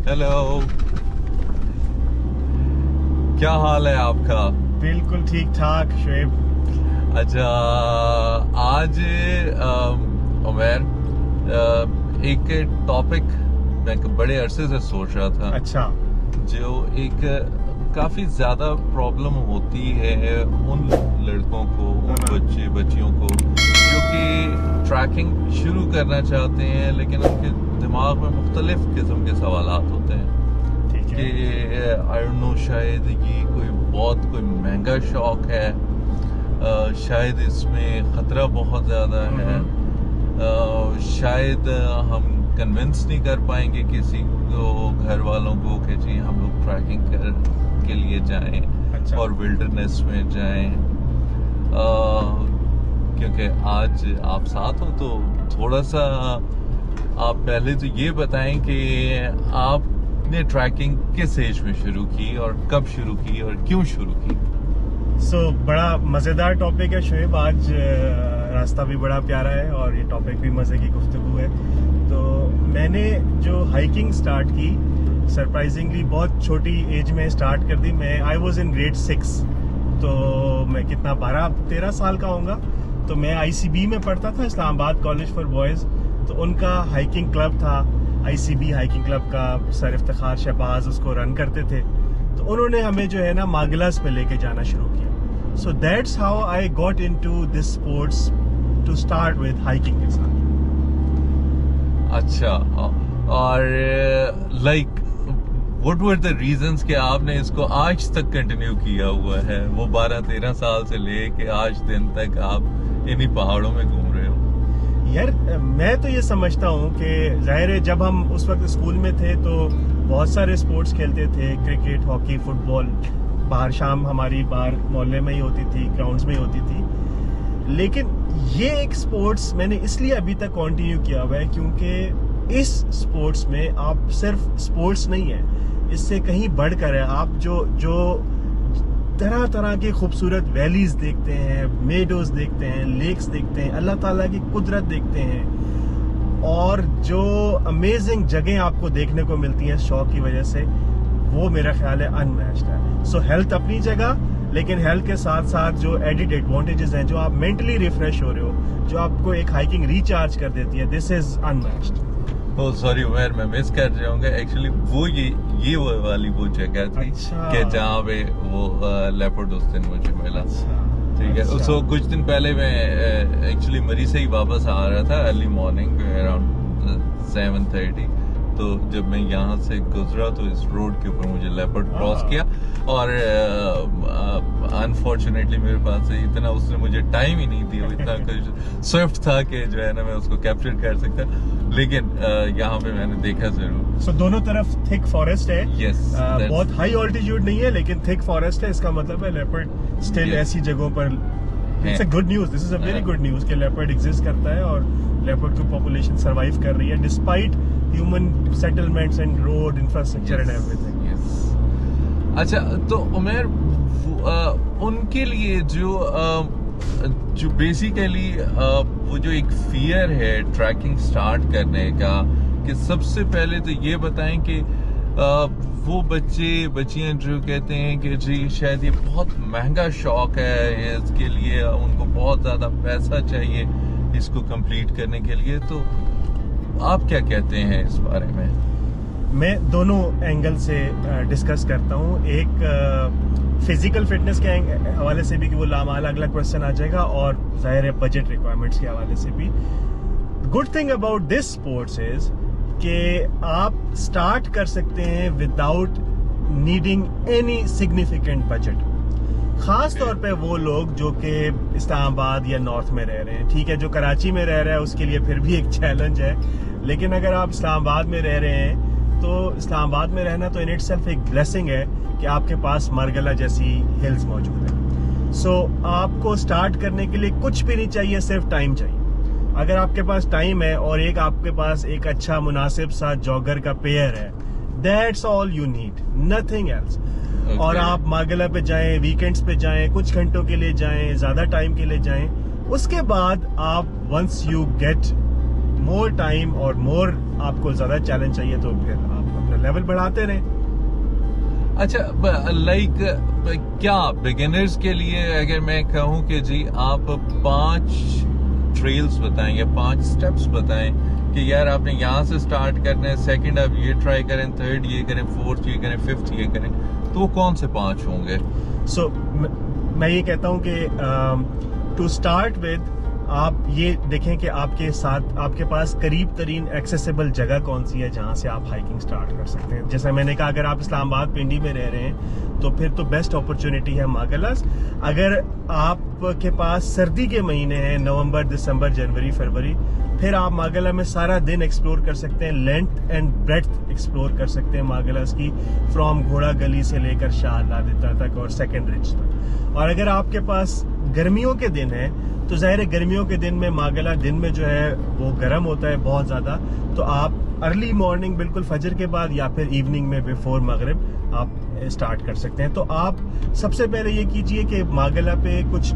Hello, क्या हाल है आपका? बिल्कुल ठीक ठाक शुएब। अच्छा, आज उमर, एक टॉपिक मैं बड़े अरसे से सोच रहा था। अच्छा। जो एक काफी ज्यादा प्रॉब्लम होती है उन लड़कों को, उन बच्चियों को जो कि ट्रैकिंग शुरू करना चाहते हैं, लेकिन उनके दिमाग में मुख्तलिफ किस्म के सवालात होते हैं ठीक कि है। आई डोंट नो, शायद ये कोई महंगा शौक है, शायद इसमें खतरा बहुत ज्यादा है, शायद हम कन्विंस नहीं कर पाएंगे किसी को, घर वालों को, कि जी हम लोग ट्रैकिंग के लिए जाएं। अच्छा। और विल्डरनेस में जाएं, क्योंकि आज आप साथ हो तो थोड़ा सा आप पहले तो ये बताएं कि आपने ट्रैकिंग किस एज में शुरू की और कब शुरू की और क्यों शुरू की? बड़ा मज़ेदार टॉपिक है शुएब। आज रास्ता भी बड़ा प्यारा है और ये टॉपिक भी मज़े की गुफ्तगू है। तो मैंने जो हाइकिंग स्टार्ट की, सरप्राइजिंगली बहुत छोटी एज में स्टार्ट कर दी। मैं आई वॉज इन ग्रेड 6, तो मैं कितना 12-13 साल का होऊंगा। तो मैं ICB में पढ़ता था, इस्लामाबाद कॉलेज फॉर बॉयज़। तो उनका हाइकिंग क्लब था, ICB हाइकिंग क्लब का सर इफ्तिखार शहबाज उसको रन करते थे। तो उन्होंने हमें जो है ना मागलास पे लेके जाना शुरू किया। So that's how I got into this sports to start with hiking के साथ। अच्छा, और like what were the reasons कि आपने इसको आज तक कंटिन्यू किया हुआ है? वो 12-13 साल से लेके आज दिन तक आप इन्हीं पहाड़ों में घूम रहे हो। यार मैं तो ये समझता हूँ कि जाहिर है जब हम उस वक्त स्कूल में थे तो बहुत सारे स्पोर्ट्स खेलते थे, क्रिकेट, हॉकी, फुटबॉल। बाहर शाम हमारी बाहर मोहल्ले में ही होती थी, ग्राउंड्स में ही होती थी। लेकिन ये एक स्पोर्ट्स मैंने इसलिए अभी तक कंटिन्यू किया हुआ है क्योंकि इस स्पोर्ट्स में आप सिर्फ स्पोर्ट्स नहीं है, इससे कहीं बढ़कर है। आप जो तरह तरह के खूबसूरत वैलीज देखते हैं, मेडोज देखते हैं, लेक्स देखते हैं, अल्लाह ताला की कुदरत देखते हैं, और जो अमेजिंग जगह आपको देखने को मिलती हैं शौक की वजह से, वो मेरा ख्याल है अनमैच्ड है। सो हेल्थ अपनी जगह, लेकिन हेल्थ के साथ साथ जो एडिड एडवांटेजेस हैं, जो आप मेंटली रिफ्रेश हो रहे हो, जो आपको एक हाइकिंग रिचार्ज कर देती है, this is unmatched. Oh sorry Umar, मैं मिस कर जाऊंगा। एक्चुअली वो ये वो वाली वो जगह थी। अच्छा। कि जहाँ पे वो लेपर्ड उस दिन मुझे मिला। ठीक है। अच्छा। सो कुछ दिन पहले मैं एक्चुअली मरी से ही वापस आ रहा था, अर्ली मॉर्निंग अराउंड 7:30। तो जब मैं यहाँ से गुजरा तो इस रोड के ऊपर मुझे लेपर्ड क्रॉस किया, और अनफॉर्चुनेटली मेरे पास से इतना उसने मुझे टाइम ही नहीं दिया, इतना कुछ स्विफ्ट था कि जो है ना मैं उसको कैप्चर कर सकता। लेकिन यहाँ पे मैंने देखा जरूर। सो दोनों तरफ थिक फॉरेस्ट है। Yes, बहुत हाई ऑल्टीट्यूड नहीं है, लेकिन थिक फॉरेस्ट है। इसका मतलब है लेपर्ड स्टिल ऐसी जगहों पर। It's a good news, this is a very good news कि लेपर्ड एग्जिस्ट करता है और लेपर्ड की पॉपुलेशन सरवाइव कर रही है despite human settlements and road infrastructure and everything. अच्छा, तो उमर, उनके लिए जो बेसिकली वो जो एक फियर है ट्रैकिंग स्टार्ट करने का, कि सबसे पहले तो ये बताएं कि वो बच्चियां जो कहते हैं कि जी शायद ये बहुत महंगा शौक है, इसके लिए उनको बहुत ज्यादा पैसा चाहिए इसको कंप्लीट करने के लिए, तो आप क्या कहते हैं इस बारे में? मैं दोनों एंगल से डिस्कस करता हूँ। एक फिजिकल फिटनेस के हवाले से भी कि वो लामाल अगला क्वेश्चन आ जाएगा, और जाहिर है बजट रिक्वायरमेंट्स के हवाले से भी। Good thing about this sports is कि आप स्टार्ट कर सकते हैं without needing any significant budget. खास तौर पे वो लोग जो कि इस्लामाबाद या नॉर्थ में रह रहे हैं। ठीक है, जो कराची में रह रहा है उसके लिए फिर भी एक चैलेंज है, लेकिन अगर आप इस्लामाबाद में रह रहे हैं तो इस्लामाबाद में रहना तो इन इटसेल्फ एक ब्लेसिंग है कि आपके पास मरगला जैसी हिल्स मौजूद है। सो आपको स्टार्ट करने के लिए कुछ भी नहीं चाहिए, सिर्फ टाइम चाहिए। अगर आपके पास टाइम है और एक आपके पास एक अच्छा मुनासिब सा जॉगर का पेयर है, that's all you need, nothing else. और आप मागला पे जाएं, वीकेंड्स पे जाएं, कुछ घंटों के लिए जाएं, ज्यादा टाइम के लिए जाएं। उसके बाद आप once you get more time और मोर आपको ज़्यादा चैलेंज चाहिए तो फिर आप अपना लेवल बढ़ाते रहें। अच्छा, लाइक क्या बिगिनर्स के लिए अगर मैं कहूँ कि जी आप 5 ट्रेल्स बताएं या 5 स्टेप्स बताएं कि यार आपने यहाँ से स्टार्ट करना है, सेकंड आप ये ट्राई करें, थर्ड ये करें, फोर्थ ये करें, फिफ्थ ये करें, तो वो कौन से 5 होंगे? सो मैं ये कहता हूँ कि टू स्टार्ट विद आप ये देखें कि आपके पास करीब तरीन एक्सेसिबल जगह कौन सी है जहाँ से आप हाइकिंग स्टार्ट कर सकते हैं। जैसा मैंने कहा, अगर आप इस्लामाबाद पिंडी में रह रहे हैं तो फिर तो बेस्ट अपॉर्चुनिटी है मागलास। अगर आपके पास सर्दी के महीने हैं, नवंबर, दिसंबर, जनवरी, फरवरी, फिर आप मागला में सारा दिन एक्सप्लोर कर सकते हैं, लेंथ एंड ब्रेड्थ एक्सप्लोर कर सकते हैं मागलास की, फ्रॉम घोड़ा गली से लेकर शाह लादिता तक और सेकेंड रिज तक। और अगर आपके पास गर्मियों के दिन है तो जाहिर है गर्मियों के दिन में मागला दिन में जो है वो गर्म होता है बहुत ज़्यादा, तो आप अर्ली मॉर्निंग बिल्कुल फजर के बाद या फिर इवनिंग में बिफोर मगरिब आप स्टार्ट कर सकते हैं। तो आप सबसे पहले ये कीजिए कि मागला पे कुछ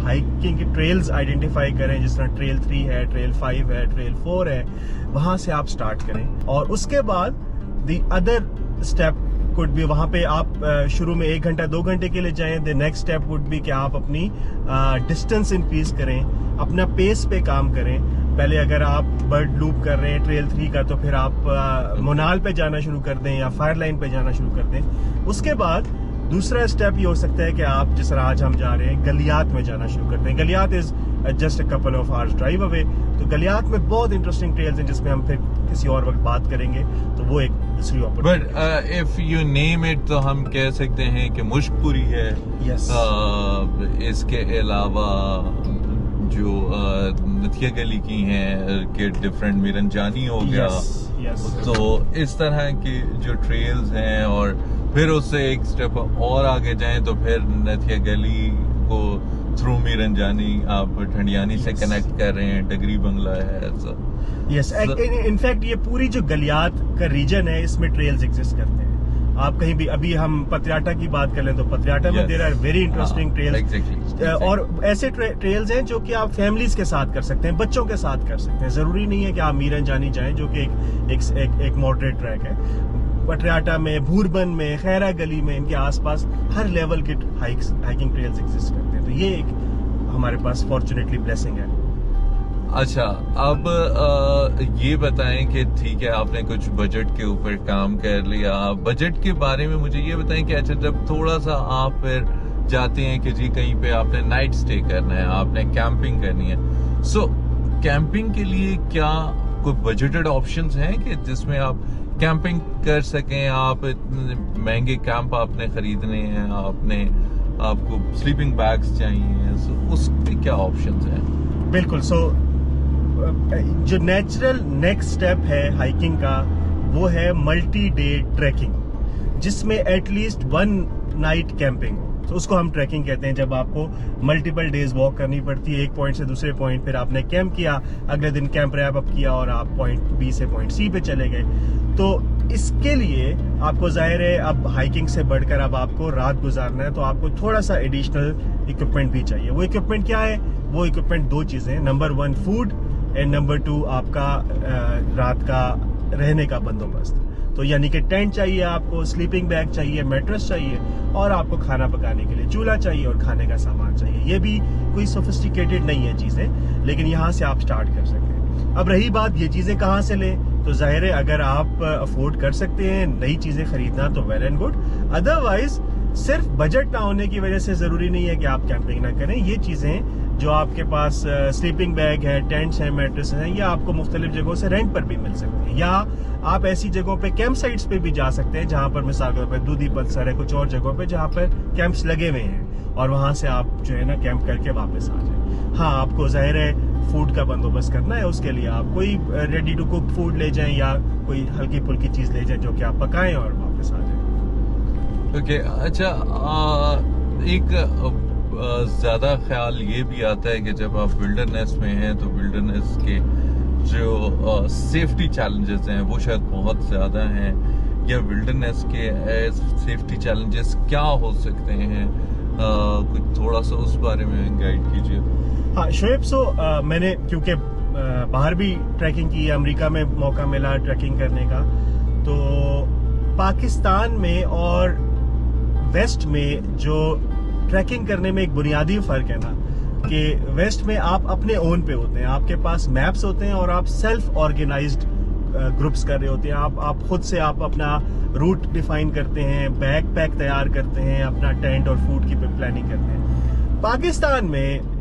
हाइकिंग की ट्रेल्स आइडेंटिफाई करें, जिस तरह ट्रेल 3 है, ट्रेल 5 है, ट्रेल 4 है, वहाँ से आप स्टार्ट करें। और उसके बाद द अदर स्टेप कुड भी, वहाँ पे आप शुरू में 1 घंटा 2 घंटे के लिए जाएं। द नेक्स्ट स्टेप वुड भी कि आप अपनी डिस्टेंस इंक्रीज करें, अपना पेस पे काम करें। पहले अगर आप बर्ड लूप कर रहे हैं ट्रेल 3 का तो फिर आप मोनाल पे जाना शुरू कर दें या फायर लाइन पे जाना शुरू कर दें। उसके बाद दूसरा स्टेप ये हो सकता है कि आप, जिस तरह आज हम जा रहे हैं, गलियात में जाना शुरू करते हैं। Galiyat is just a couple of hours drive away. तो गलियात में बहुत इंटरेस्टिंग ट्रेल्स हैं जिसमें हम फिर किसी और वक्त बात करेंगे, तो वो एक दूसरी opportunity. But if you name it तो हम कह सकते हैं कि मुश्कपुरी है। Yes. इसके अलावा जो नथिया गली की हैं कि डिफरेंट मिरनजानी हो गया। Yes. तो इस तरह की जो ट्रेल्स हैं, और फिर उससे एक स्टेप और आगे जाएं तो फिर नथिया गली को थ्रू मिरनजानी आप ठंडियानी से कनेक्ट कर रहे हैं, डगरी बंगला है ऐसा। यस, इनफैक्ट ये पूरी जो गलियात का रीजन है इसमें ट्रेल्स एग्जिस्ट करते हैं। आप कहीं भी, अभी हम पतियाटा की बात कर लें तो पतियाटा में there are very interesting trails. और ऐसे ट्रेल्स हैं जो कि आप फैमिलीज के साथ कर सकते हैं, बच्चों के साथ कर सकते हैं। जरूरी नहीं है कि आप मीरनजानी जाएं जो कि एक मॉडरेट ट्रैक है। पटियाटा में, भूरबन में, खैरा गली में, इनके आसपास हर लेवल के हाइकिंग ट्रेल्स एग्जिस्ट करते हैं। तो ये एक हमारे पास फॉर्चुनेटली ब्लेसिंग है। अच्छा, अब ये बताएं कि ठीक है आपने कुछ बजट के ऊपर काम कर लिया, बजट के बारे में मुझे ये बताएं कि अच्छा जब थोड़ा सा आप फिर जाते हैं कि जी कहीं पे आपने नाइट स्टे करना है, आपने कैंपिंग करनी है, सो कैंपिंग के लिए क्या कोई बजटेड ऑप्शंस हैं कि जिसमें आप कैंपिंग कर सकें? आप इतने महंगे कैंप आपने खरीदने हैं, आपको स्लीपिंग बैग्स चाहिए, सो उस पे क्या ऑप्शंस हैं? बिल्कुल। सो जो नेचुरल नेक्स्ट स्टेप है हाइकिंग का वो है मल्टी डे ट्रैकिंग, जिसमें एटलीस्ट 1 नाइट कैंपिंग हो। तो उसको हम ट्रैकिंग कहते हैं, जब आपको मल्टीपल डेज वॉक करनी पड़ती है एक पॉइंट से दूसरे पॉइंट, फिर आपने कैंप किया, अगले दिन कैंप रैप अप किया और आप पॉइंट बी से पॉइंट सी पे चले गए। तो इसके लिए आपको जाहिर है अब हाइकिंग से बढ़कर अब आपको रात गुजारना है, तो आपको थोड़ा सा एडिशनल इक्विपमेंट भी चाहिए। वो इक्विपमेंट क्या है? वो इक्विपमेंट 2 चीजें, नंबर 1 फूड एंड नंबर 2 आपका रात का रहने का बंदोबस्त। तो यानी कि टेंट चाहिए आपको, स्लीपिंग बैग चाहिए, मैट्रेस चाहिए, और आपको खाना पकाने के लिए चूल्हा चाहिए और खाने का सामान चाहिए। ये भी कोई सोफिस्टिकेटेड नहीं है चीजें, लेकिन यहाँ से आप स्टार्ट कर सकते हैं। अब रही बात ये चीजें कहाँ से लें, तो जाहिर है अगर आप अफोर्ड कर सकते हैं नई चीजें खरीदना तो वेल एंड गुड, अदरवाइज सिर्फ बजट ना होने की वजह से जरूरी नहीं है कि आप कैंपिंग ना करें। ये चीजें जो आपके पास स्लीपिंग बैग है, टेंट्स हैं, मैट्रेस हैं, ये आपको मुख्तलिफ जगहों से रेंट पर भी मिल सकते हैं, या आप ऐसी जगहों पे कैंप साइट्स पे भी जा सकते हैं जहां पर मिसाल के तौर पर दूधी पत्थर है, कुछ और जगहों पे जहां पर कैंप्स लगे हुए हैं, और वहां से आप जो है ना कैंप करके वापस आ जाए। हाँ, आपको जाहिर है फूड का बंदोबस्त करना है, उसके लिए आप कोई रेडी टू कुक फूड ले जाएं या कोई हल्की फुल्की चीज ले जाएं जो कि आप पकाएं और वापस आ जाए। ओके, अच्छा, एक ज्यादा ख्याल ये भी आता है कि जब आप विल्डरनेस में हैं तो विल्डरनेस के जो सेफ्टी चैलेंजेस हैं वो शायद बहुत ज्यादा हैं, या विल्डरनेस के सेफ्टी चैलेंजेस क्या हो सकते हैं? कुछ थोड़ा सा उस बारे में गाइड कीजिए। हाँ शोएब, मैंने क्योंकि बाहर भी ट्रैकिंग की, अमेरिका में मौका मिला ट्रैकिंग करने का। तो पाकिस्तान में और वेस्ट में जो ट्रैकिंग करने में एक बुनियादी फर्क है ना, कि वेस्ट में आप अपने ओन पे होते हैं, आपके पास मैप्स होते हैं और आप सेल्फ ऑर्गेनाइज्ड ग्रुप्स कर रहे होते हैं। आप खुद से आप अपना रूट डिफाइन करते हैं, बैग पैक तैयार करते हैं, अपना टेंट और फूड की प्लानिंग करते हैं। पाकिस्तान में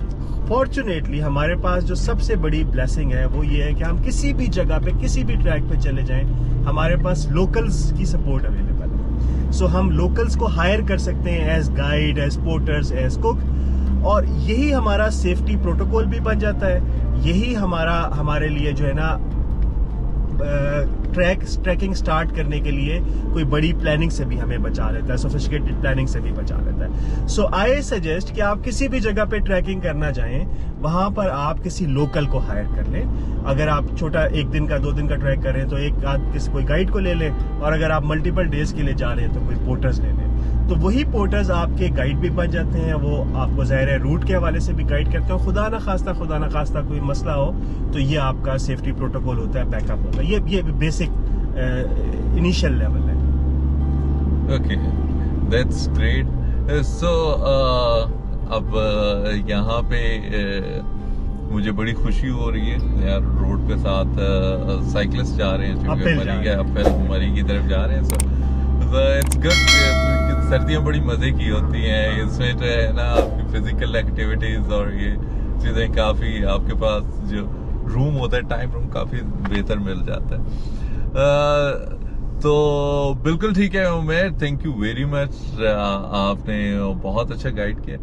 फॉर्चुनेटली हमारे पास जो सबसे बड़ी ब्लेसिंग है वो ये है कि हम किसी भी जगह पे, किसी भी ट्रैक पे चले जाएं, हमारे पास लोकल्स की सपोर्ट अवेलेबल है। सो हम लोकल्स को हायर कर सकते हैं as guide, as porters, as cook, और यही हमारा सेफ्टी प्रोटोकॉल भी बन जाता है। यही हमारे लिए जो है ना ट्रैकिंग स्टार्ट करने के लिए कोई बड़ी प्लानिंग से भी हमें बचा लेता है, सोफिस्टिकेटेड प्लानिंग से भी बचा लेता है। सो आई सजेस्ट कि आप किसी भी जगह पे ट्रैकिंग करना चाहें, वहां पर आप किसी लोकल को हायर कर लें। अगर आप छोटा 1 दिन का 2 दिन का ट्रैक कर रहे हैं तो एक आध किसी कोई गाइड को ले लें, और अगर आप मल्टीपल डेज के लिए जा रहे हैं तो कोई पोर्टर्स ले लें। तो वही पोर्टर्स आपके गाइड भी बन जाते हैं, वो आपको ज़ाहिर है रूट के हवाले से भी गाइड करते हो। खुदा ना खास्ता कोई मसला हो तो ये आपका सेफ्टी प्रोटोकॉल होता है, बैकअप होता है। ये बेसिक इनिशियल लेवल है। Okay, that's great. सो अब यहाँ पे मुझे बड़ी खुशी हो रही है यार, रोड पे साथ साइकिलिस्ट जा रहे हैं, चूंकि मरी की तरफ जा रहे हैं। It's good. सर्दियाँ बड़ी मजे की होती हैं, इसमें जो है ना आपकी फिजिकल एक्टिविटीज और ये चीजें काफी, आपके पास जो रूम होता है, टाइम रूम काफी बेहतर मिल जाता है। तो बिल्कुल ठीक है उमेर, थैंक यू वेरी मच, आपने बहुत अच्छा गाइड किया।